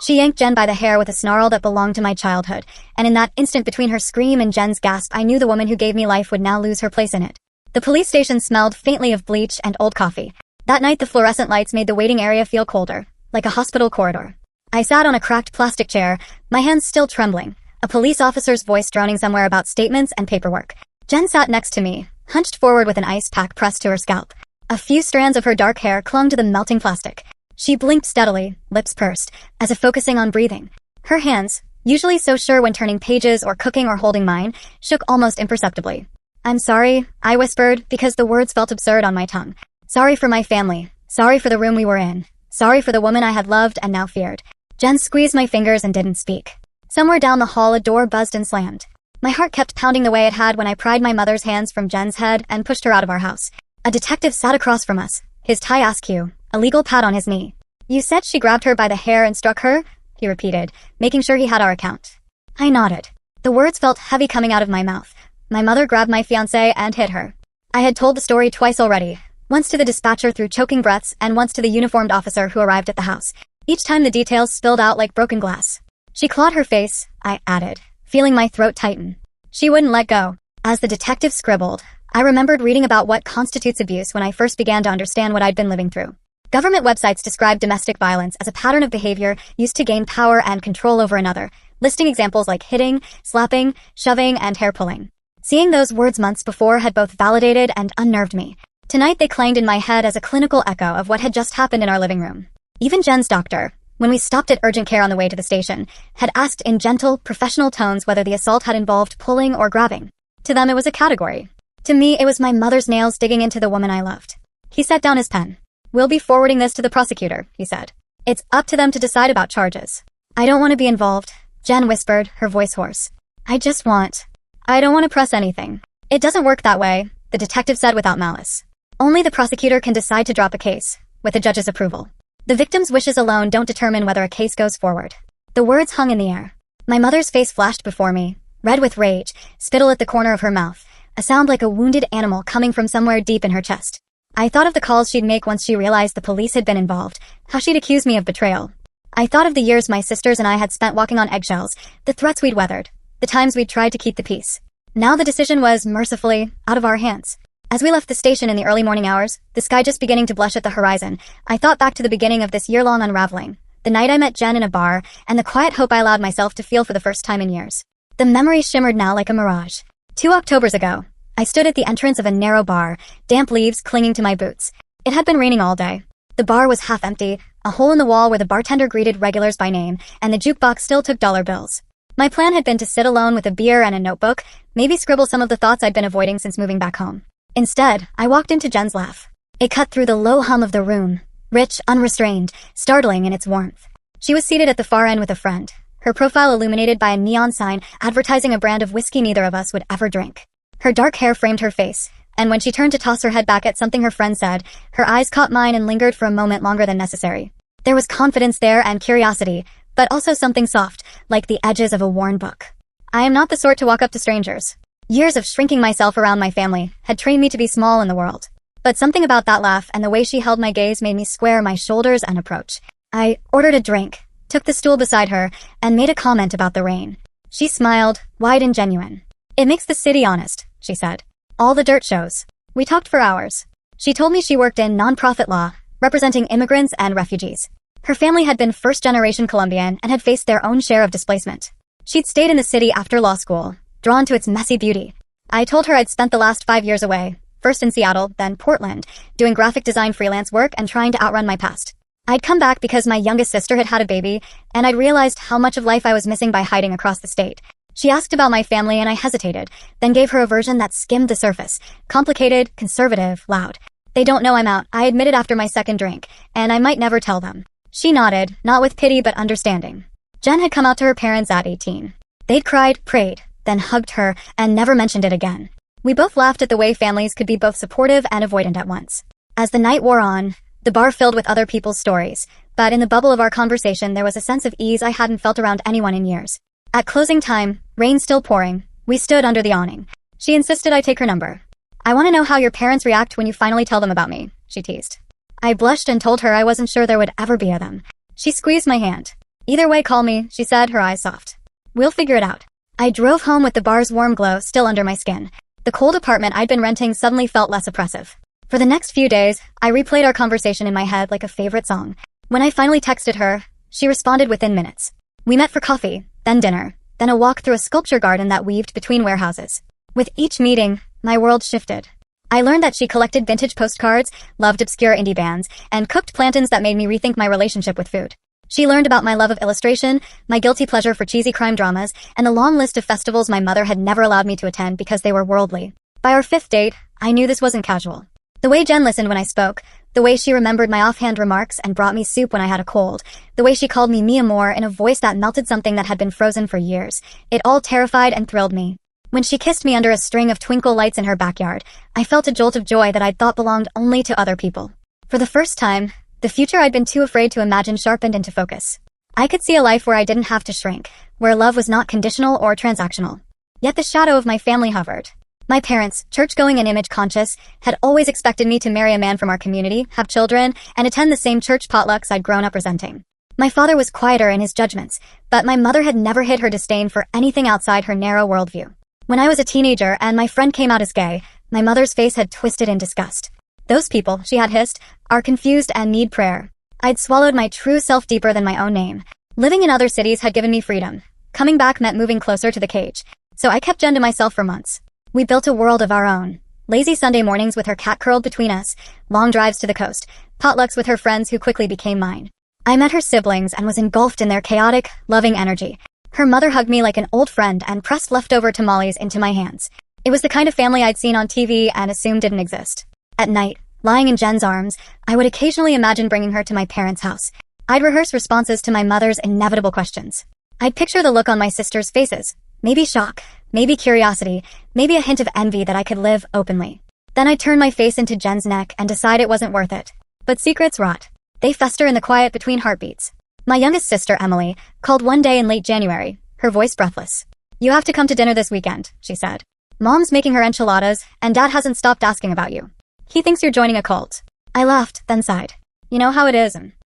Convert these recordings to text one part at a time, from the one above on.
She yanked Jen by the hair with a snarl that belonged to my childhood, and in that instant between her scream and Jen's gasp, I knew the woman who gave me life would now lose her place in it. The police station smelled faintly of bleach and old coffee. That night the fluorescent lights made the waiting area feel colder, like a hospital corridor. I sat on a cracked plastic chair, my hands still trembling, a police officer's voice droning somewhere about statements and paperwork. Jen sat next to me, hunched forward with an ice pack pressed to her scalp. A few strands of her dark hair clung to the melting plastic. She blinked steadily, lips pursed, as if focusing on breathing. Her hands, usually so sure when turning pages or cooking or holding mine, shook almost imperceptibly. "I'm sorry," I whispered, because the words felt absurd on my tongue. "Sorry for my family. Sorry for the room we were in. Sorry for the woman I had loved and now feared." Jen squeezed my fingers and didn't speak. Somewhere down the hall a door buzzed and slammed. My heart kept pounding the way it had when I pried my mother's hands from Jen's head and pushed her out of our house. A detective sat across from us, his tie askew, a legal pad on his knee. "You said she grabbed her by the hair and struck her?" he repeated, making sure he had our account. I nodded. The words felt heavy coming out of my mouth. My mother grabbed my fiancé and hit her. I had told the story twice already, once to the dispatcher through choking breaths and once to the uniformed officer who arrived at the house. Each time the details spilled out like broken glass. "She clawed her face," I added, feeling my throat tighten. "She wouldn't let go." As the detective scribbled, I remembered reading about what constitutes abuse when I first began to understand what I'd been living through. Government websites describe domestic violence as a pattern of behavior used to gain power and control over another, listing examples like hitting, slapping, shoving, and hair pulling. Seeing those words months before had both validated and unnerved me. Tonight they clanged in my head as a clinical echo of what had just happened in our living room. Even Jen's doctor, when we stopped at urgent care on the way to the station, had asked in gentle, professional tones whether the assault had involved pulling or grabbing. To them it was a category. To me it was my mother's nails digging into the woman I loved. He set down his pen. "We'll be forwarding this to the prosecutor," he said. "It's up to them to decide about charges." "I don't want to be involved," Jen whispered, her voice hoarse. I don't want to press anything." "It doesn't work that way," the detective said without malice. "Only the prosecutor can decide to drop a case, with the judge's approval. The victim's wishes alone don't determine whether a case goes forward." The words hung in the air. My mother's face flashed before me, red with rage, spittle at the corner of her mouth, a sound like a wounded animal coming from somewhere deep in her chest. I thought of the calls she'd make once she realized the police had been involved, how she'd accuse me of betrayal. I thought of the years my sisters and I had spent walking on eggshells, the threats we'd weathered, the times we'd tried to keep the peace. Now the decision was, mercifully, out of our hands. As we left the station in the early morning hours, the sky just beginning to blush at the horizon, I thought back to the beginning of this year-long unraveling, the night I met Jen in a bar, and the quiet hope I allowed myself to feel for the first time in years. The memory shimmered now like a mirage. 2 Octobers ago, I stood at the entrance of a narrow bar, damp leaves clinging to my boots. It had been raining all day. The bar was half empty, a hole in the wall where the bartender greeted regulars by name, and the jukebox still took dollar bills. My plan had been to sit alone with a beer and a notebook, maybe scribble some of the thoughts I'd been avoiding since moving back home. Instead, I walked into Jen's laugh. It cut through the low hum of the room, rich, unrestrained, startling in its warmth. She was seated at the far end with a friend, her profile illuminated by a neon sign advertising a brand of whiskey neither of us would ever drink. Her dark hair framed her face, and when she turned to toss her head back at something her friend said, her eyes caught mine and lingered for a moment longer than necessary. There was confidence there and curiosity, but also something soft, like the edges of a worn book. I am not the sort to walk up to strangers. Years of shrinking myself around my family had trained me to be small in the world. But something about that laugh and the way she held my gaze made me square my shoulders and approach. I ordered a drink, took the stool beside her, and made a comment about the rain. She smiled, wide and genuine. "It makes the city honest," she said. "All the dirt shows." We talked for hours. She told me she worked in nonprofit law, representing immigrants and refugees. Her family had been first-generation Colombian and had faced their own share of displacement. She'd stayed in the city after law school, drawn to its messy beauty. I told her I'd spent the last 5 years away, first in Seattle, then Portland, doing graphic design freelance work and trying to outrun my past. I'd come back because my youngest sister had had a baby, and I'd realized how much of life I was missing by hiding across the state. She asked about my family and I hesitated, then gave her a version that skimmed the surface. Complicated, conservative, loud. "They don't know I'm out," I admitted after my second drink, "and I might never tell them." She nodded, not with pity but understanding. Jen had come out to her parents at 18. They'd cried, prayed, then hugged her, and never mentioned it again. We both laughed at the way families could be both supportive and avoidant at once. As the night wore on, the bar filled with other people's stories, but in the bubble of our conversation there was a sense of ease I hadn't felt around anyone in years. At closing time, rain still pouring, we stood under the awning. She insisted I take her number. "I want to know how your parents react when you finally tell them about me," she teased. I blushed and told her I wasn't sure there would ever be a them. She squeezed my hand. Either way, call me, she said, her eyes soft. We'll figure it out. I drove home with the bar's warm glow still under my skin. The cold apartment I'd been renting suddenly felt less oppressive. For the next few days, I replayed our conversation in my head like a favorite song. When I finally texted her, she responded within minutes. We met for coffee, then dinner, then a walk through a sculpture garden that weaved between warehouses. With each meeting, my world shifted. I learned that she collected vintage postcards, loved obscure indie bands, and cooked plantains that made me rethink my relationship with food. She learned about my love of illustration, my guilty pleasure for cheesy crime dramas, and the long list of festivals my mother had never allowed me to attend because they were worldly. By our 5th date, I knew this wasn't casual. The way Jen listened when I spoke, the way she remembered my offhand remarks and brought me soup when I had a cold, the way she called me Mia Moore in a voice that melted something that had been frozen for years, it all terrified and thrilled me. When she kissed me under a string of twinkle lights in her backyard, I felt a jolt of joy that I'd thought belonged only to other people. For the first time, the future I'd been too afraid to imagine sharpened into focus. I could see a life where I didn't have to shrink, where love was not conditional or transactional. Yet the shadow of my family hovered. My parents, church-going and image-conscious, had always expected me to marry a man from our community, have children, and attend the same church potlucks I'd grown up resenting. My father was quieter in his judgments, but my mother had never hid her disdain for anything outside her narrow worldview. When I was a teenager and my friend came out as gay, my mother's face had twisted in disgust. Those people, she had hissed, are confused and need prayer. I'd swallowed my true self deeper than my own name. Living in other cities had given me freedom. Coming back meant moving closer to the cage. So I kept Jen to myself for months. We built a world of our own. Lazy Sunday mornings with her cat curled between us, long drives to the coast, potlucks with her friends who quickly became mine. I met her siblings and was engulfed in their chaotic, loving energy. Her mother hugged me like an old friend and pressed leftover tamales into my hands. It was the kind of family I'd seen on TV and assumed didn't exist. At night, lying in Jen's arms, I would occasionally imagine bringing her to my parents' house. I'd rehearse responses to my mother's inevitable questions. I'd picture the look on my sisters' faces. Maybe shock, maybe curiosity, maybe a hint of envy that I could live openly. Then I'd turn my face into Jen's neck and decide it wasn't worth it. But secrets rot. They fester in the quiet between heartbeats. My youngest sister, Emily, called one day in late January, her voice breathless. You have to come to dinner this weekend, she said. Mom's making her enchiladas, and Dad hasn't stopped asking about you. He thinks you're joining a cult. I laughed, then sighed. You know how it is.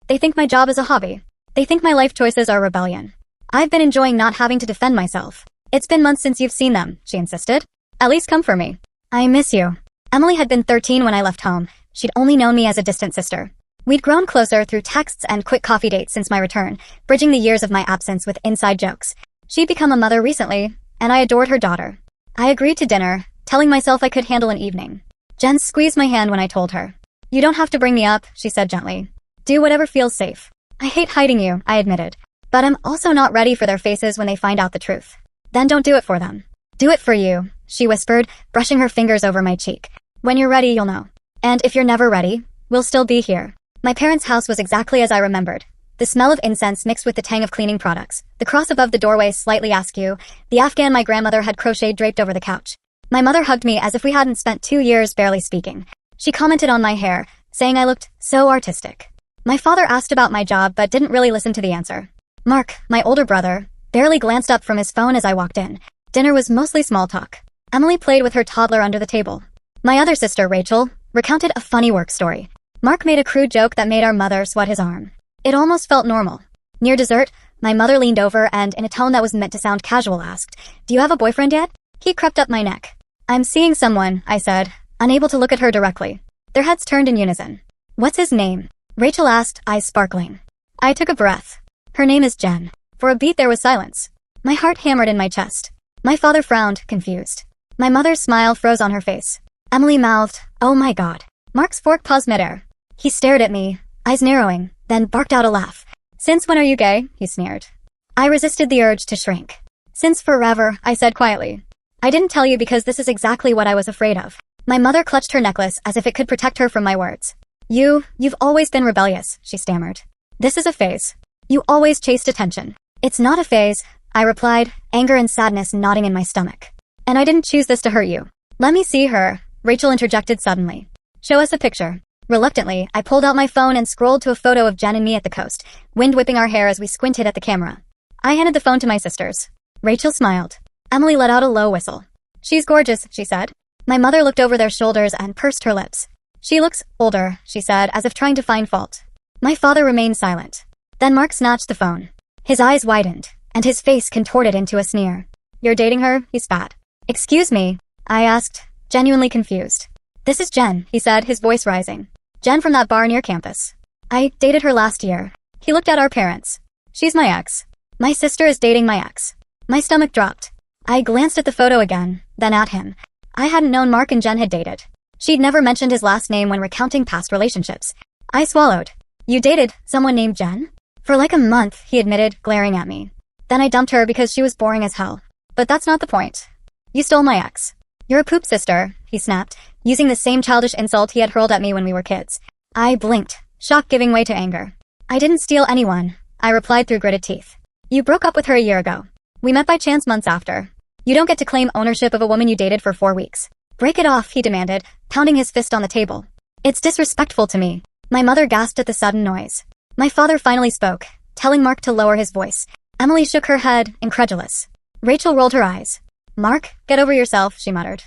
They think my job is a hobby. They think my life choices are rebellion. I've been enjoying not having to defend myself. It's been months since you've seen them, she insisted. At least come for me. I miss you. Emily had been 13 when I left home. She'd only known me as a distant sister. We'd grown closer through texts and quick coffee dates since my return, bridging the years of my absence with inside jokes. She'd become a mother recently, and I adored her daughter. I agreed to dinner, telling myself I could handle an evening. Jen squeezed my hand when I told her. You don't have to bring me up, she said gently. Do whatever feels safe. I hate hiding you, I admitted. But I'm also not ready for their faces when they find out the truth. Then don't do it for them. Do it for you, she whispered, brushing her fingers over my cheek. When you're ready, you'll know. And if you're never ready, we'll still be here. My parents' house was exactly as I remembered. The smell of incense mixed with the tang of cleaning products, the cross above the doorway slightly askew, the Afghan my grandmother had crocheted draped over the couch. My mother hugged me as if we hadn't spent 2 years barely speaking. She commented on my hair, saying I looked so artistic. My father asked about my job but didn't really listen to the answer. Mark, my older brother, barely glanced up from his phone as I walked in. Dinner was mostly small talk. Emily played with her toddler under the table. My other sister, Rachel, recounted a funny work story. Mark made a crude joke that made our mother sweat his arm. It almost felt normal. Near dessert, my mother leaned over and, in a tone that was meant to sound casual, asked, Do you have a boyfriend yet? He crept up my neck. I'm seeing someone, I said, unable to look at her directly. Their heads turned in unison. What's his name? Rachel asked, eyes sparkling. I took a breath. Her name is Jen. For a beat there was silence. My heart hammered in my chest. My father frowned, confused. My mother's smile froze on her face. Emily mouthed, Oh my God. Mark's fork paused midair. He stared at me, eyes narrowing, then barked out a laugh. Since when are you gay? He sneered. I resisted the urge to shrink. Since forever, I said quietly. I didn't tell you because this is exactly what I was afraid of. My mother clutched her necklace as if it could protect her from my words. You've always been rebellious, she stammered. This is a phase. You always chased attention. It's not a phase, I replied, anger and sadness knotting in my stomach. And I didn't choose this to hurt you. Let me see her, Rachel interjected suddenly. Show us a picture. Reluctantly, I pulled out my phone and scrolled to a photo of Jen and me at the coast, wind whipping our hair as we squinted at the camera. I handed the phone to my sisters. Rachel smiled. Emily let out a low whistle. She's gorgeous, she said. My mother looked over their shoulders and pursed her lips. She looks older, she said, as if trying to find fault. My father remained silent. Then Mark snatched the phone. His eyes widened, and his face contorted into a sneer. You're dating her? He spat. Excuse me? I asked, genuinely confused. This is Jen, he said, his voice rising. Jen from that bar near campus. I dated her last year. He looked at our parents. She's my ex. My sister is dating my ex. My stomach dropped. I glanced at the photo again, then at him. I hadn't known Mark and Jen had dated. She'd never mentioned his last name when recounting past relationships. I swallowed. You dated someone named Jen? For like a month, he admitted, glaring at me. Then I dumped her because she was boring as hell. But that's not the point. You stole my ex. You're a poop sister, he snapped, using the same childish insult he had hurled at me when we were kids. I blinked, shock giving way to anger. I didn't steal anyone, I replied through gritted teeth. You broke up with her a year ago. We met by chance months after. You don't get to claim ownership of a woman you dated for 4 weeks. Break it off, he demanded, pounding his fist on the table. It's disrespectful to me. My mother gasped at the sudden noise. My father finally spoke, telling Mark to lower his voice. Emily shook her head, incredulous. Rachel rolled her eyes. Mark, get over yourself, she muttered.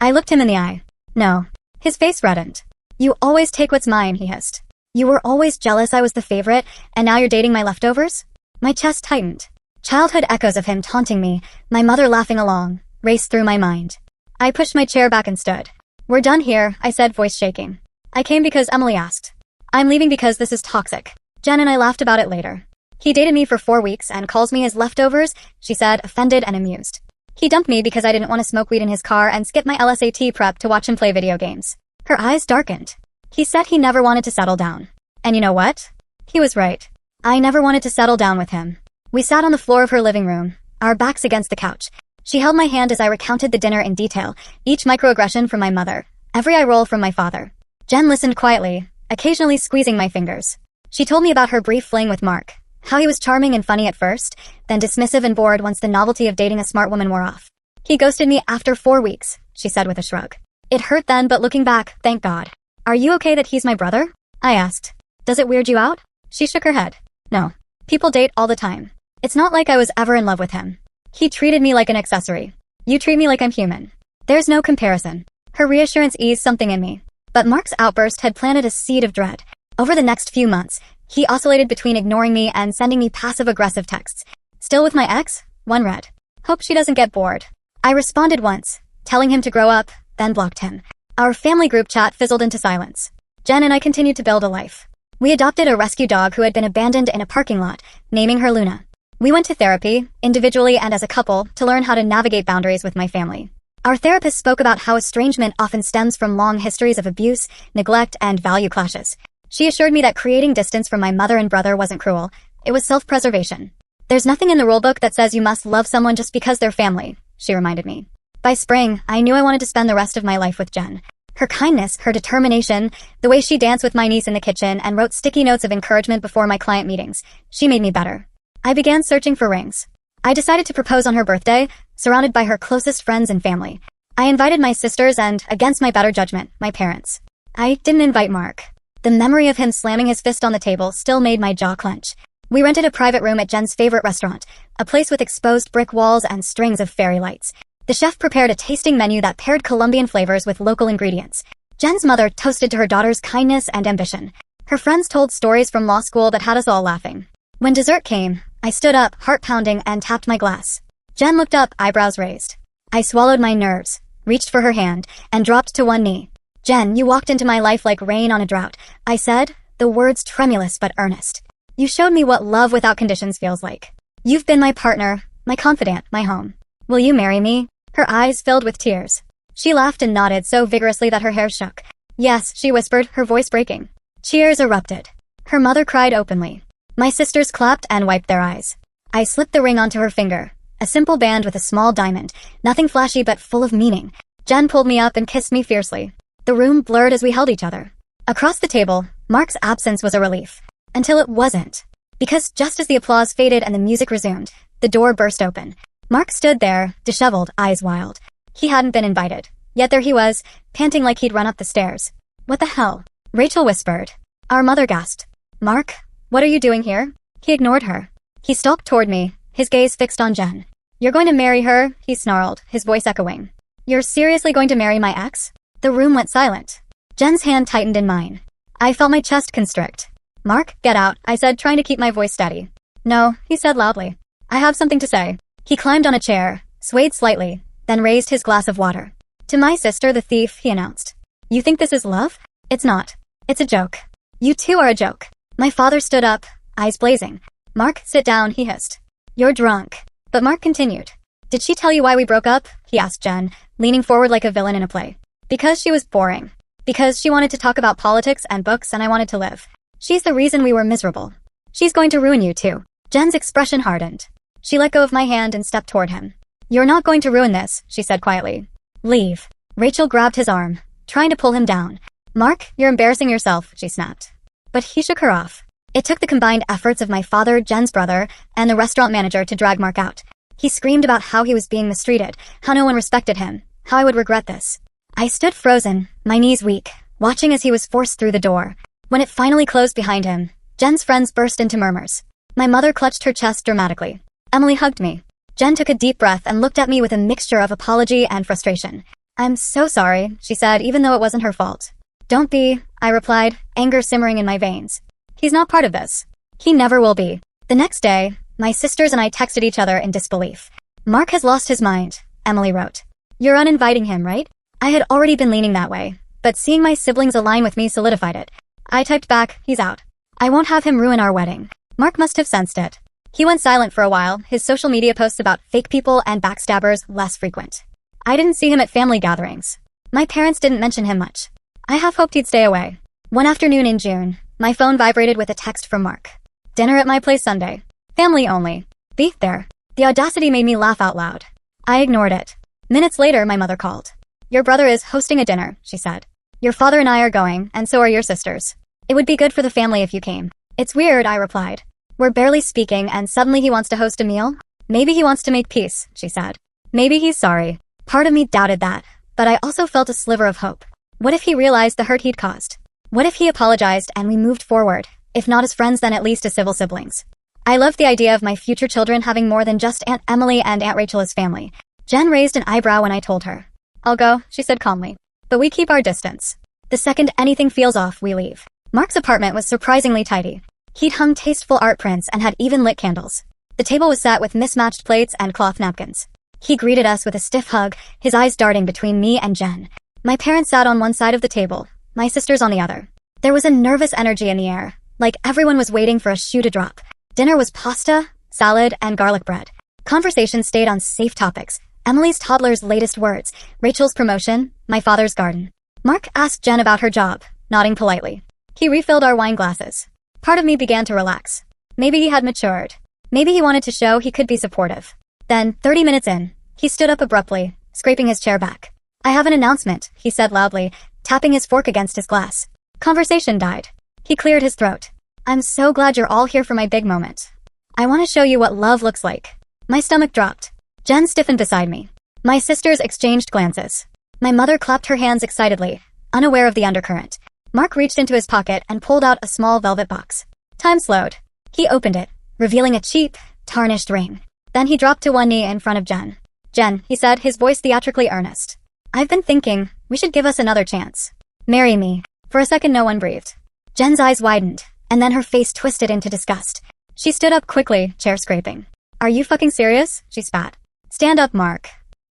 I looked him in the eye. No. His face reddened. You always take what's mine, he hissed. You were always jealous I was the favorite, and now you're dating my leftovers? My chest tightened. Childhood echoes of him taunting me, my mother laughing along, raced through my mind. I pushed my chair back and stood. We're done here, I said, voice shaking. I came because Emily asked. I'm leaving because this is toxic. Jen and I laughed about it later. He dated me for 4 weeks and calls me his leftovers, she said, offended and amused. He dumped me because I didn't want to smoke weed in his car and skip my LSAT prep to watch him play video games. Her eyes darkened. He said he never wanted to settle down. And you know what? He was right. I never wanted to settle down with him. We sat on the floor of her living room, our backs against the couch. She held my hand as I recounted the dinner in detail, each microaggression from my mother, every eye roll from my father. Jen listened quietly, occasionally squeezing my fingers. She told me about her brief fling with Mark, how he was charming and funny at first, then dismissive and bored once the novelty of dating a smart woman wore off. He ghosted me after 4 weeks, she said with a shrug. It hurt then, but looking back, thank God. Are you okay that he's my brother? I asked. Does it weird you out? She shook her head. No. People date all the time. It's not like I was ever in love with him. He treated me like an accessory. You treat me like I'm human. There's no comparison. Her reassurance eased something in me. But Mark's outburst had planted a seed of dread. Over the next few months, he oscillated between ignoring me and sending me passive-aggressive texts. Still with my ex? One read. Hope she doesn't get bored. I responded once, telling him to grow up, then blocked him. Our family group chat fizzled into silence. Jen and I continued to build a life. We adopted a rescue dog who had been abandoned in a parking lot, naming her Luna. We went to therapy, individually and as a couple, to learn how to navigate boundaries with my family. Our therapist spoke about how estrangement often stems from long histories of abuse, neglect, and value clashes. She assured me that creating distance from my mother and brother wasn't cruel. It was self-preservation. There's nothing in the rulebook that says you must love someone just because they're family, she reminded me. By spring, I knew I wanted to spend the rest of my life with Jen. Her kindness, her determination, the way she danced with my niece in the kitchen and wrote sticky notes of encouragement before my client meetings, she made me better. I began searching for rings. I decided to propose on her birthday, surrounded by her closest friends and family. I invited my sisters and, against my better judgment, my parents. I didn't invite Mark. The memory of him slamming his fist on the table still made my jaw clench. We rented a private room at Jen's favorite restaurant, a place with exposed brick walls and strings of fairy lights. The chef prepared a tasting menu that paired Colombian flavors with local ingredients. Jen's mother toasted to her daughter's kindness and ambition. Her friends told stories from law school that had us all laughing. When dessert came, I stood up, heart pounding, and tapped my glass. Jen looked up, eyebrows raised. I swallowed my nerves, reached for her hand, and dropped to one knee. Jen, you walked into my life like rain on a drought, I said, the words tremulous but earnest. You showed me what love without conditions feels like. You've been my partner, my confidant, my home. Will you marry me? Her eyes filled with tears. She laughed and nodded so vigorously that her hair shook. Yes, she whispered, her voice breaking. Cheers erupted. Her mother cried openly. My sisters clapped and wiped their eyes. I slipped the ring onto her finger, a simple band with a small diamond, nothing flashy but full of meaning. Jen pulled me up and kissed me fiercely. The room blurred as we held each other. Across the table, Mark's absence was a relief. Until it wasn't. Because just as the applause faded and the music resumed, the door burst open. Mark stood there, disheveled, eyes wild. He hadn't been invited. Yet there he was, panting like he'd run up the stairs. What the hell? Rachel whispered. Our mother gasped. Mark? What are you doing here? He ignored her. He stalked toward me, his gaze fixed on Jen. You're going to marry her? He snarled, his voice echoing. You're seriously going to marry my ex? The room went silent. Jen's hand tightened in mine. I felt my chest constrict. Mark, get out, I said, trying to keep my voice steady. No, he said loudly. I have something to say. He climbed on a chair, swayed slightly, then raised his glass of water. To my sister, the thief, he announced. You think this is love? It's not. It's a joke. You too are a joke. My father stood up, eyes blazing. Mark, sit down, he hissed. You're drunk. But Mark continued. Did she tell you why we broke up? He asked Jen, leaning forward like a villain in a play. Because she was boring. Because she wanted to talk about politics and books and I wanted to live. She's the reason we were miserable. She's going to ruin you too. Jen's expression hardened. She let go of my hand and stepped toward him. You're not going to ruin this, she said quietly. Leave. Rachel grabbed his arm, trying to pull him down. Mark, you're embarrassing yourself, she snapped. But he shook her off. It took the combined efforts of my father, Jen's brother, and the restaurant manager to drag Mark out. He screamed about how he was being mistreated, how no one respected him, how I would regret this. I stood frozen, my knees weak, watching as he was forced through the door. When it finally closed behind him, Jen's friends burst into murmurs. My mother clutched her chest dramatically. Emily hugged me. Jen took a deep breath and looked at me with a mixture of apology and frustration. I'm so sorry, she said, even though it wasn't her fault. Don't be, I replied, anger simmering in my veins. He's not part of this. He never will be. The next day, my sisters and I texted each other in disbelief. Mark has lost his mind, Emily wrote. You're uninviting him, right? I had already been leaning that way, but seeing my siblings align with me solidified it. I typed back, he's out. I won't have him ruin our wedding. Mark must have sensed it. He went silent for a while, his social media posts about fake people and backstabbers less frequent. I didn't see him at family gatherings. My parents didn't mention him much. I half hoped he'd stay away. One afternoon in June, my phone vibrated with a text from Mark. Dinner at my place Sunday. Family only. Be there. The audacity made me laugh out loud. I ignored it. Minutes later, my mother called. Your brother is hosting a dinner, she said. Your father and I are going, and so are your sisters. It would be good for the family if you came. It's weird, I replied. We're barely speaking, and suddenly he wants to host a meal? Maybe he wants to make peace, she said. Maybe he's sorry. Part of me doubted that, but I also felt a sliver of hope. What if he realized the hurt he'd caused? What if he apologized and we moved forward, if not as friends then at least as civil siblings? I loved the idea of my future children having more than just Aunt Emily and Aunt Rachel as family. Jen raised an eyebrow when I told her. I'll go, she said calmly. But we keep our distance. The second anything feels off, we leave. Mark's apartment was surprisingly tidy. He'd hung tasteful art prints and had even lit candles. The table was set with mismatched plates and cloth napkins. He greeted us with a stiff hug, his eyes darting between me and Jen. My parents sat on one side of the table, my sisters on the other. There was a nervous energy in the air, like everyone was waiting for a shoe to drop. Dinner was pasta, salad, and garlic bread. Conversation stayed on safe topics. Emily's toddler's latest words, Rachel's promotion, my father's garden. Mark asked Jen about her job, nodding politely. He refilled our wine glasses. Part of me began to relax. Maybe he had matured. Maybe he wanted to show he could be supportive. Then, 30 minutes in, he stood up abruptly, scraping his chair back. I have an announcement, he said loudly, tapping his fork against his glass. Conversation died. He cleared his throat. I'm so glad you're all here for my big moment. I want to show you what love looks like. My stomach dropped. Jen stiffened beside me. My sisters exchanged glances. My mother clapped her hands excitedly, unaware of the undercurrent. Mark reached into his pocket and pulled out a small velvet box. Time slowed. He opened it, revealing a cheap, tarnished ring. Then he dropped to one knee in front of Jen. Jen, he said, his voice theatrically earnest. I've been thinking, we should give us another chance. Marry me. For a second no one breathed. Jen's eyes widened, and then her face twisted into disgust. She stood up quickly, chair scraping. Are you fucking serious? She spat. Stand up, Mark.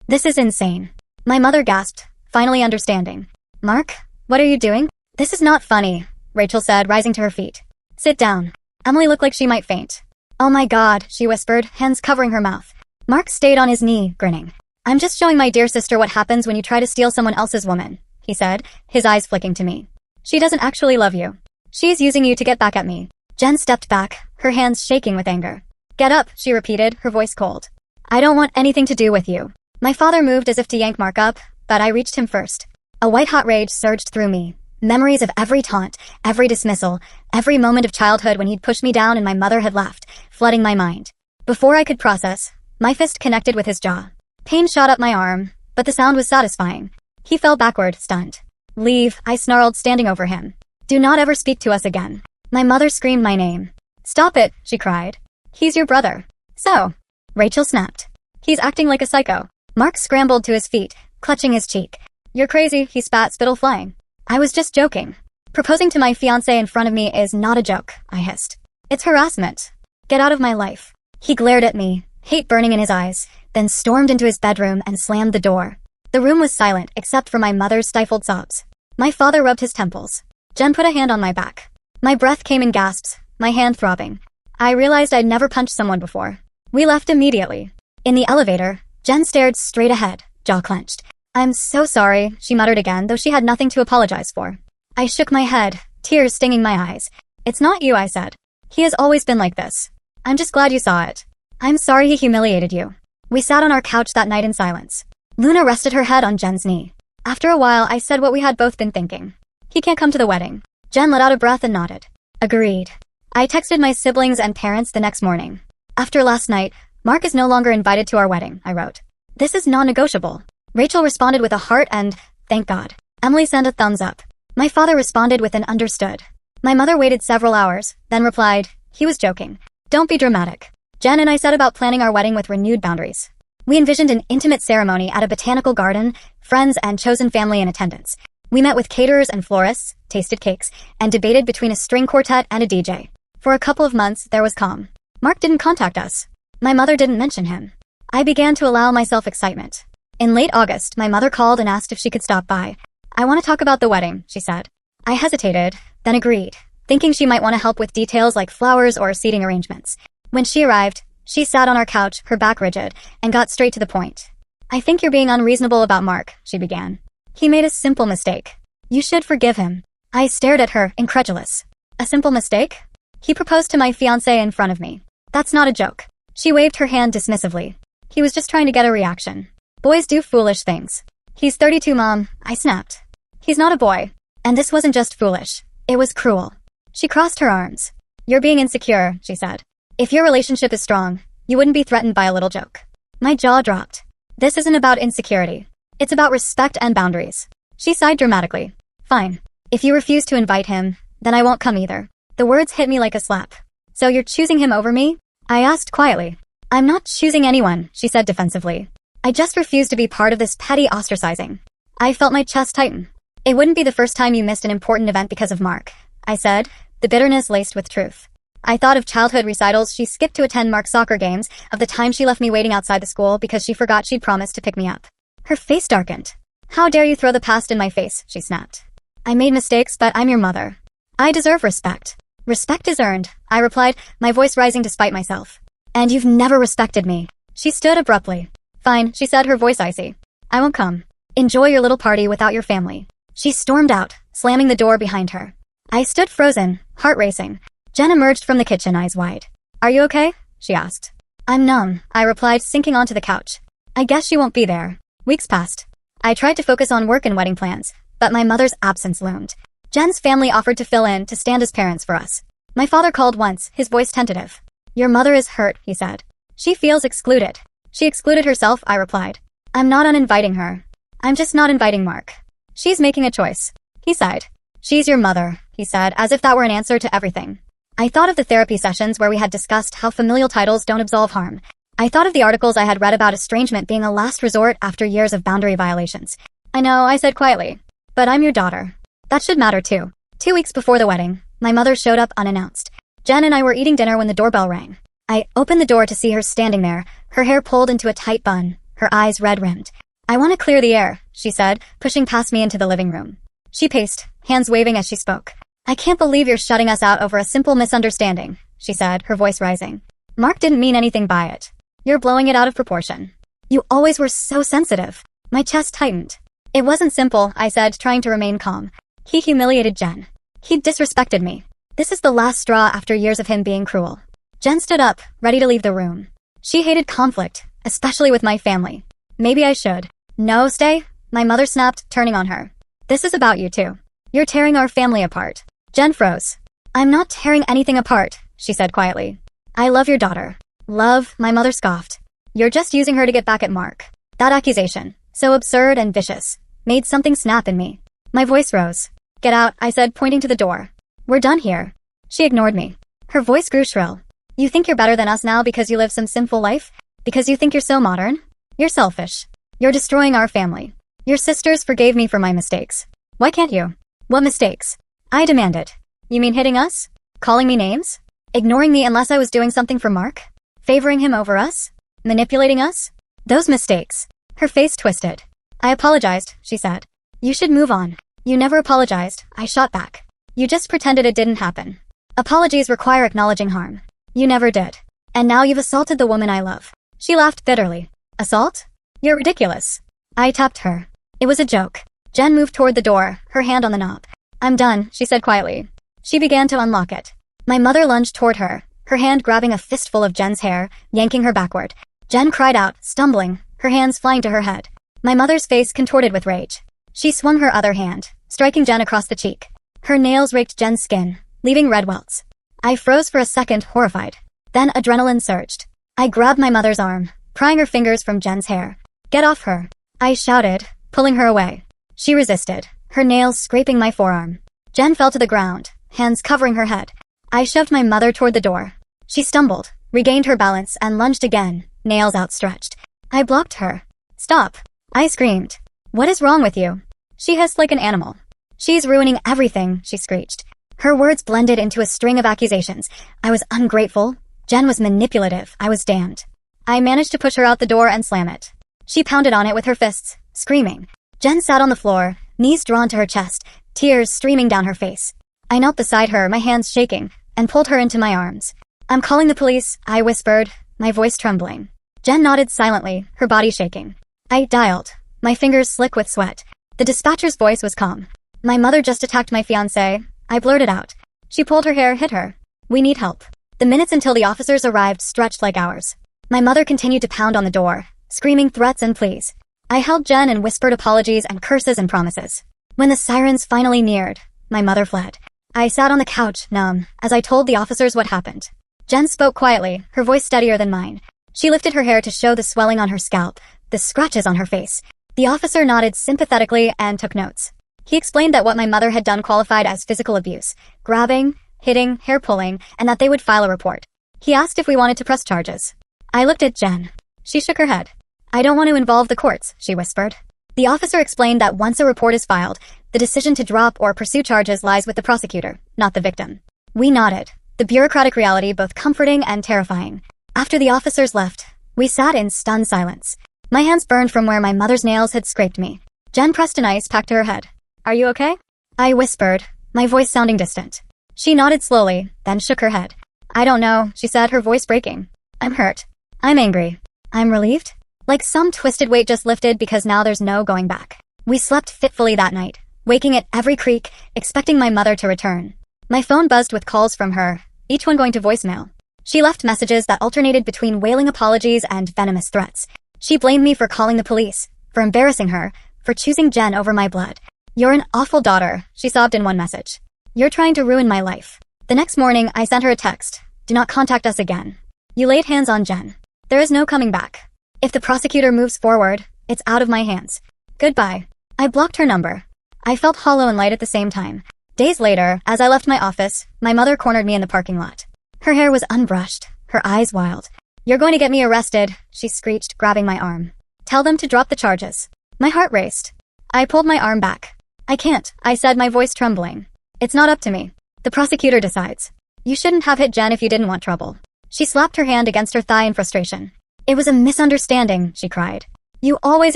This is insane. My mother gasped, finally understanding. Mark, what are you doing? This is not funny, Rachel said, rising to her feet. Sit down. Emily looked like she might faint. Oh my God, she whispered, hands covering her mouth. Mark stayed on his knee, grinning. I'm just showing my dear sister what happens when you try to steal someone else's woman, he said, his eyes flicking to me. She doesn't actually love you. She's using you to get back at me. Jen stepped back, her hands shaking with anger. Get up, she repeated, her voice cold. I don't want anything to do with you. My father moved as if to yank Mark up, but I reached him first. A white-hot rage surged through me. Memories of every taunt, every dismissal, every moment of childhood when he'd pushed me down and my mother had left, flooding my mind. Before I could process, my fist connected with his jaw. Pain shot up my arm, but the sound was satisfying. He fell backward, stunned. Leave, I snarled, standing over him. Do not ever speak to us again. My mother screamed my name. Stop it, she cried. He's your brother. So. Rachel snapped. He's acting like a psycho. Mark scrambled to his feet, clutching his cheek. You're crazy, he spat, spittle flying. I was just joking. Proposing to my fiancé in front of me is not a joke, I hissed. It's harassment. Get out of my life. He glared at me, hate burning in his eyes, then stormed into his bedroom and slammed the door. The room was silent except for my mother's stifled sobs. My father rubbed his temples. Jen put a hand on my back. My breath came in gasps, my hand throbbing. I realized I'd never punched someone before. We left immediately. In the elevator, Jen stared straight ahead, jaw clenched. I'm so sorry, she muttered again, though she had nothing to apologize for. I shook my head, tears stinging my eyes. It's not you, I said. He has always been like this. I'm just glad you saw it. I'm sorry he humiliated you. We sat on our couch that night in silence. Luna rested her head on Jen's knee. After a while, I said what we had both been thinking. He can't come to the wedding. Jen let out a breath and nodded. Agreed. I texted my siblings and parents the next morning. After last night, Mark is no longer invited to our wedding, I wrote. This is non-negotiable. Rachel responded with a heart and, thank God. Emily sent a thumbs up. My father responded with an understood. My mother waited several hours, then replied, he was joking. Don't be dramatic. Jen and I set about planning our wedding with renewed boundaries. We envisioned an intimate ceremony at a botanical garden, friends and chosen family in attendance. We met with caterers and florists, tasted cakes, and debated between a string quartet and a DJ. For a couple of months, there was calm. Mark didn't contact us. My mother didn't mention him. I began to allow myself excitement. In late August, my mother called and asked if she could stop by. I want to talk about the wedding, she said. I hesitated, then agreed, thinking she might want to help with details like flowers or seating arrangements. When she arrived, she sat on our couch, her back rigid, and got straight to the point. I think you're being unreasonable about Mark, she began. He made a simple mistake. You should forgive him. I stared at her, incredulous. A simple mistake? He proposed to my fiancé in front of me. That's not a joke. She waved her hand dismissively. He was just trying to get a reaction. Boys do foolish things. He's 32, Mom, I snapped. He's not a boy. And this wasn't just foolish. It was cruel. She crossed her arms. You're being insecure, she said. If your relationship is strong, you wouldn't be threatened by a little joke. My jaw dropped. This isn't about insecurity. It's about respect and boundaries. She sighed dramatically. Fine. If you refuse to invite him, then I won't come either. The words hit me like a slap. So you're choosing him over me? I asked quietly. I'm not choosing anyone, she said defensively. I just refuse to be part of this petty ostracizing. I felt my chest tighten. It wouldn't be the first time you missed an important event because of Mark, I said, the bitterness laced with truth. I thought of childhood recitals she skipped to attend Mark's soccer games, of the time she left me waiting outside the school because she forgot she'd promised to pick me up. Her face darkened. How dare you throw the past in my face, she snapped. I made mistakes, but I'm your mother. I deserve respect. Respect is earned, I replied, my voice rising despite myself. And you've never respected me. She stood abruptly. Fine, she said, her voice icy. I won't come. Enjoy your little party without your family. She stormed out, slamming the door behind her. I stood frozen, heart racing. Jen emerged from the kitchen, eyes wide. Are you okay? She asked. I'm numb, I replied, sinking onto the couch. I guess she won't be there. Weeks passed. I tried to focus on work and wedding plans, but my mother's absence loomed. Jen's family offered to fill in, to stand as parents for us. My father called once, his voice tentative. Your mother is hurt, he said. She feels excluded. She excluded herself, I replied. I'm not uninviting her. I'm just not inviting Mark. She's making a choice. He sighed. She's your mother, he said, as if that were an answer to everything. I thought of the therapy sessions where we had discussed how familial titles don't absolve harm. I thought of the articles I had read about estrangement being a last resort after years of boundary violations. I know, I said quietly. But I'm your daughter. That should matter too. 2 weeks before the wedding, my mother showed up unannounced. Jen and I were eating dinner when the doorbell rang. I opened the door to see her standing there, her hair pulled into a tight bun, her eyes red-rimmed. I want to clear the air, she said, pushing past me into the living room. She paced, hands waving as she spoke. I can't believe you're shutting us out over a simple misunderstanding, she said, her voice rising. Mark didn't mean anything by it. You're blowing it out of proportion. You always were so sensitive. My chest tightened. It wasn't simple, I said, trying to remain calm. He humiliated Jen. He disrespected me. This is the last straw after years of him being cruel. Jen stood up, ready to leave the room. She hated conflict, especially with my family. Maybe I should. No, stay, my mother snapped, turning on her. This is about you too. You're tearing our family apart. Jen froze. I'm not tearing anything apart, she said quietly. I love your daughter. Love, my mother scoffed. You're just using her to get back at Mark. That accusation, so absurd and vicious, made something snap in me. My voice rose. Get out, I said, pointing to the door. We're done here. She ignored me. Her voice grew shrill. You think you're better than us now because you live some sinful life? Because you think you're so modern? You're selfish. You're destroying our family. Your sisters forgave me for my mistakes. Why can't you? What mistakes? I demanded. You mean hitting us? Calling me names? Ignoring me unless I was doing something for Mark? Favoring him over us? Manipulating us? Those mistakes. Her face twisted. I apologized, she said. You should move on. You never apologized, I shot back. You just pretended it didn't happen. Apologies require acknowledging harm. You never did. And now you've assaulted the woman I love. She laughed bitterly. Assault? You're ridiculous. I tapped her. It was a joke. Jen moved toward the door, her hand on the knob. I'm done, she said quietly. She began to unlock it. My mother lunged toward her, her hand grabbing a fistful of Jen's hair, yanking her backward. Jen cried out, stumbling, her hands flying to her head. My mother's face contorted with rage. She swung her other hand, striking Jen across the cheek. Her nails raked Jen's skin, leaving red welts. I froze for a second, horrified. Then adrenaline surged. I grabbed my mother's arm, prying her fingers from Jen's hair. Get off her, I shouted, pulling her away. She resisted, her nails scraping my forearm. Jen fell to the ground, hands covering her head. I shoved my mother toward the door. She stumbled, regained her balance, and lunged again, nails outstretched. I blocked her. Stop, I screamed. What is wrong with you? She hissed like an animal. She's ruining everything, she screeched. Her words blended into a string of accusations. I was ungrateful. Jen was manipulative. I was damned. I managed to push her out the door and slam it. She pounded on it with her fists, screaming. Jen sat on the floor, knees drawn to her chest, tears streaming down her face. I knelt beside her, my hands shaking, and pulled her into my arms. I'm calling the police, I whispered, my voice trembling. Jen nodded silently, her body shaking. I dialed, my fingers slick with sweat. The dispatcher's voice was calm. My mother just attacked my fiancé, I blurted out. She pulled her hair, hit her. We need help. The minutes until the officers arrived stretched like hours. My mother continued to pound on the door, screaming threats and pleas. I held Jen and whispered apologies and curses and promises. When the sirens finally neared, my mother fled. I sat on the couch, numb, as I told the officers what happened. Jen spoke quietly, her voice steadier than mine. She lifted her hair to show the swelling on her scalp, the scratches on her face. The officer nodded sympathetically and took notes. He explained that what my mother had done qualified as physical abuse, grabbing, hitting, hair pulling, and that they would file a report. He asked if we wanted to press charges. I looked at Jen. She shook her head. I don't want to involve the courts, she whispered. The officer explained that once a report is filed, the decision to drop or pursue charges lies with the prosecutor, not the victim. We nodded, the bureaucratic reality both comforting and terrifying. After the officers left, we sat in stunned silence. My hands burned from where my mother's nails had scraped me. Jen pressed an ice pack to her head. Are you okay? I whispered, my voice sounding distant. She nodded slowly, then shook her head. I don't know, she said, her voice breaking. I'm hurt. I'm angry. I'm relieved. Like some twisted weight just lifted because now there's no going back. We slept fitfully that night, waking at every creak, expecting my mother to return. My phone buzzed with calls from her, each one going to voicemail. She left messages that alternated between wailing apologies and venomous threats. She blamed me for calling the police, for embarrassing her, for choosing Jen over my blood. You're an awful daughter, she sobbed in one message. You're trying to ruin my life. The next morning, I sent her a text. Do not contact us again. You laid hands on Jen. There is no coming back. If the prosecutor moves forward, it's out of my hands. Goodbye. I blocked her number. I felt hollow and light at the same time. Days later, as I left my office, my mother cornered me in the parking lot. Her hair was unbrushed, her eyes wild. You're going to get me arrested, she screeched, grabbing my arm. Tell them to drop the charges. My heart raced. I pulled my arm back. I can't, I said, my voice trembling. It's not up to me. The prosecutor decides. You shouldn't have hit Jen if you didn't want trouble. She slapped her hand against her thigh in frustration. It was a misunderstanding, she cried. You always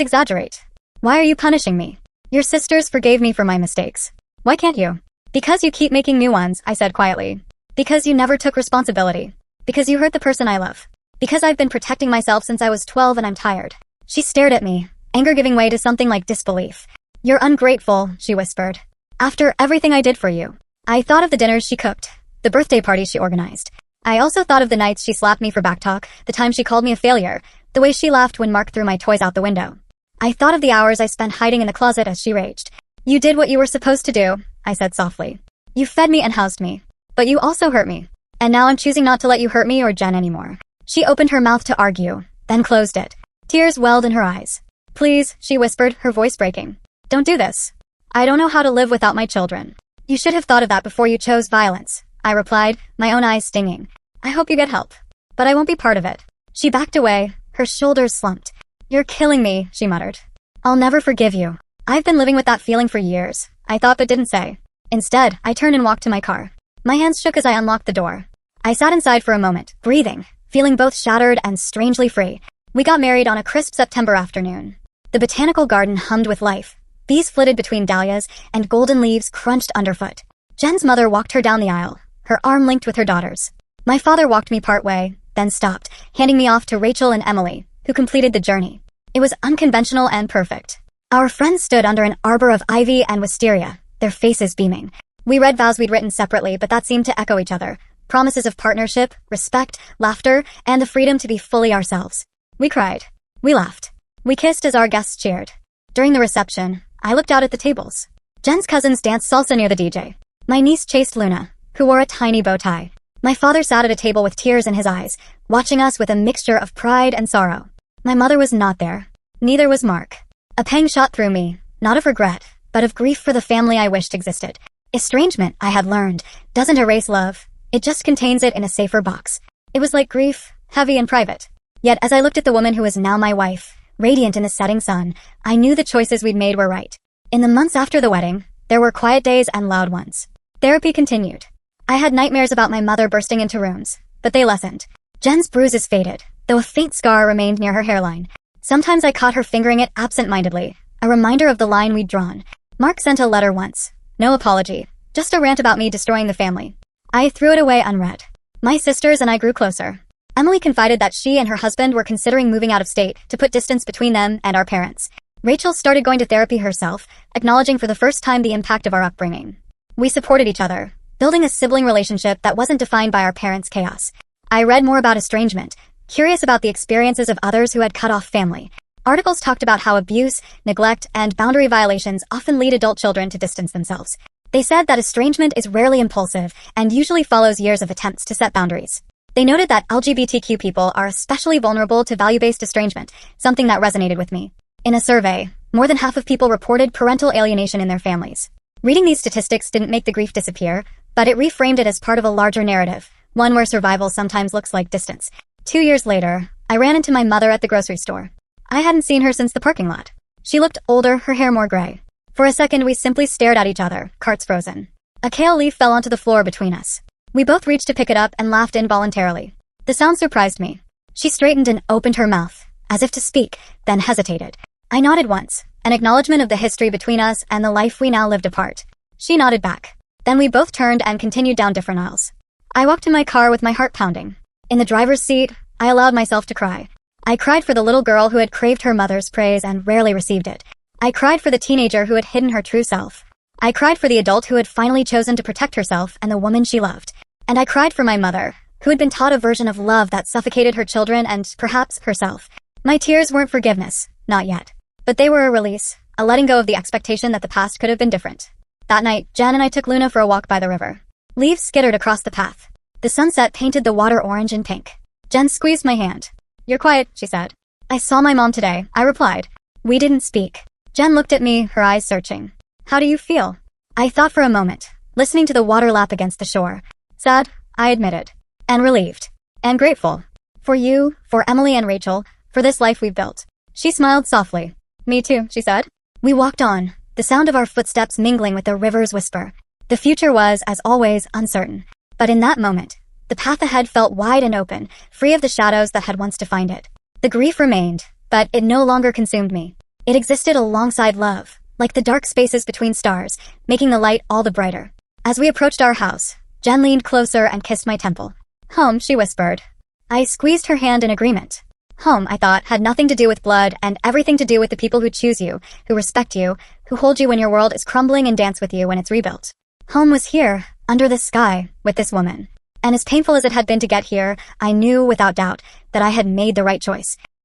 exaggerate. Why are you punishing me? Your sisters forgave me for my mistakes. Why can't you? Because you keep making new ones, I said quietly. Because you never took responsibility. Because you hurt the person I love. Because I've been protecting myself since I was 12 and I'm tired. She stared at me, anger giving way to something like disbelief. You're ungrateful, she whispered. After everything I did for you. I thought of the dinners she cooked, the birthday parties she organized. I also thought of the nights she slapped me for backtalk, the time she called me a failure, the way she laughed when Mark threw my toys out the window. I thought of the hours I spent hiding in the closet as she raged. You did what you were supposed to do, I said softly. You fed me and housed me. But you also hurt me. And now I'm choosing not to let you hurt me or Jen anymore. She opened her mouth to argue, then closed it. Tears welled in her eyes. Please, she whispered, her voice breaking. Don't do this. I don't know how to live without my children. You should have thought of that before you chose violence, I replied, my own eyes stinging. I hope you get help. But I won't be part of it. She backed away, her shoulders slumped. You're killing me, she muttered. I'll never forgive you. I've been living with that feeling for years, I thought but didn't say. Instead, I turned and walked to my car. My hands shook as I unlocked the door. I sat inside for a moment, breathing, feeling both shattered and strangely free. We got married on a crisp September afternoon. The botanical garden hummed with life. Bees flitted between dahlias, and golden leaves crunched underfoot. Jen's mother walked her down the aisle, her arm linked with her daughter's. My father walked me part way, then stopped, handing me off to Rachel and Emily, who completed the journey. It was unconventional and perfect. Our friends stood under an arbor of ivy and wisteria, their faces beaming. We read vows we'd written separately, but that seemed to echo each other. Promises of partnership, respect, laughter, and the freedom to be fully ourselves. We cried. We laughed. We kissed as our guests cheered. During the reception, I looked out at the tables. Jen's cousins danced salsa near the DJ. My niece chased Luna, who wore a tiny bow tie. My father sat at a table with tears in his eyes, watching us with a mixture of pride and sorrow. My mother was not there. Neither was Mark. A pang shot through me, not of regret, but of grief for the family I wished existed. Estrangement, I had learned, doesn't erase love. It just contains it in a safer box. It was like grief, heavy and private. Yet as I looked at the woman who was now my wife, radiant in the setting sun, I knew the choices we'd made were right. In the months after the wedding, there were quiet days and loud ones. Therapy continued. I had nightmares about my mother bursting into rooms, but they lessened. Jen's bruises faded, though a faint scar remained near her hairline. Sometimes I caught her fingering it absent-mindedly, a reminder of the line we'd drawn. Mark sent a letter once. No apology, just a rant about me destroying the family. I threw it away unread. My sisters and I grew closer. Emily confided that she and her husband were considering moving out of state to put distance between them and our parents. Rachel started going to therapy herself, acknowledging for the first time the impact of our upbringing. We supported each other, building a sibling relationship that wasn't defined by our parents' chaos. I read more about estrangement, curious about the experiences of others who had cut off family. Articles talked about how abuse, neglect, and boundary violations often lead adult children to distance themselves. They said that estrangement is rarely impulsive and usually follows years of attempts to set boundaries. They noted that LGBTQ people are especially vulnerable to value-based estrangement, something that resonated with me. In a survey, more than half of people reported parental alienation in their families. Reading these statistics didn't make the grief disappear, but it reframed it as part of a larger narrative, one where survival sometimes looks like distance. 2 years later, I ran into my mother at the grocery store. I hadn't seen her since the parking lot. She looked older, her hair more gray. For a second, we simply stared at each other, carts frozen. A kale leaf fell onto the floor between us. We both reached to pick it up and laughed involuntarily. The sound surprised me. She straightened and opened her mouth, as if to speak, then hesitated. I nodded once, an acknowledgement of the history between us and the life we now lived apart. She nodded back. Then we both turned and continued down different aisles. I walked to my car with my heart pounding. In the driver's seat, I allowed myself to cry. I cried for the little girl who had craved her mother's praise and rarely received it. I cried for the teenager who had hidden her true self. I cried for the adult who had finally chosen to protect herself and the woman she loved. And I cried for my mother, who had been taught a version of love that suffocated her children and, perhaps, herself. My tears weren't forgiveness, not yet. But they were a release, a letting go of the expectation that the past could have been different. That night, Jen and I took Luna for a walk by the river. Leaves skittered across the path. The sunset painted the water orange and pink. Jen squeezed my hand. "You're quiet," she said. "I saw my mom today," I replied. We didn't speak. Jen looked at me, her eyes searching. "How do you feel?" I thought for a moment, listening to the water lap against the shore. "Sad," I admitted. "And relieved. And grateful. For you, for Emily and Rachel, for this life we've built." She smiled softly. "Me too," she said. We walked on, the sound of our footsteps mingling with the river's whisper. The future was, as always, uncertain. But in that moment, the path ahead felt wide and open, free of the shadows that had once defined it. The grief remained, but it no longer consumed me. It existed alongside love, like the dark spaces between stars, making the light all the brighter. As we approached our house, Jen leaned closer and kissed my temple. "Home," she whispered. I squeezed her hand in agreement. Home, I thought, had nothing to do with blood and everything to do with the people who choose you, who respect you, who hold you when your world is crumbling and dance with you when it's rebuilt. Home was here, under this sky, with this woman. And as painful as it had been to get here, I knew, without doubt, that I had made the right choice.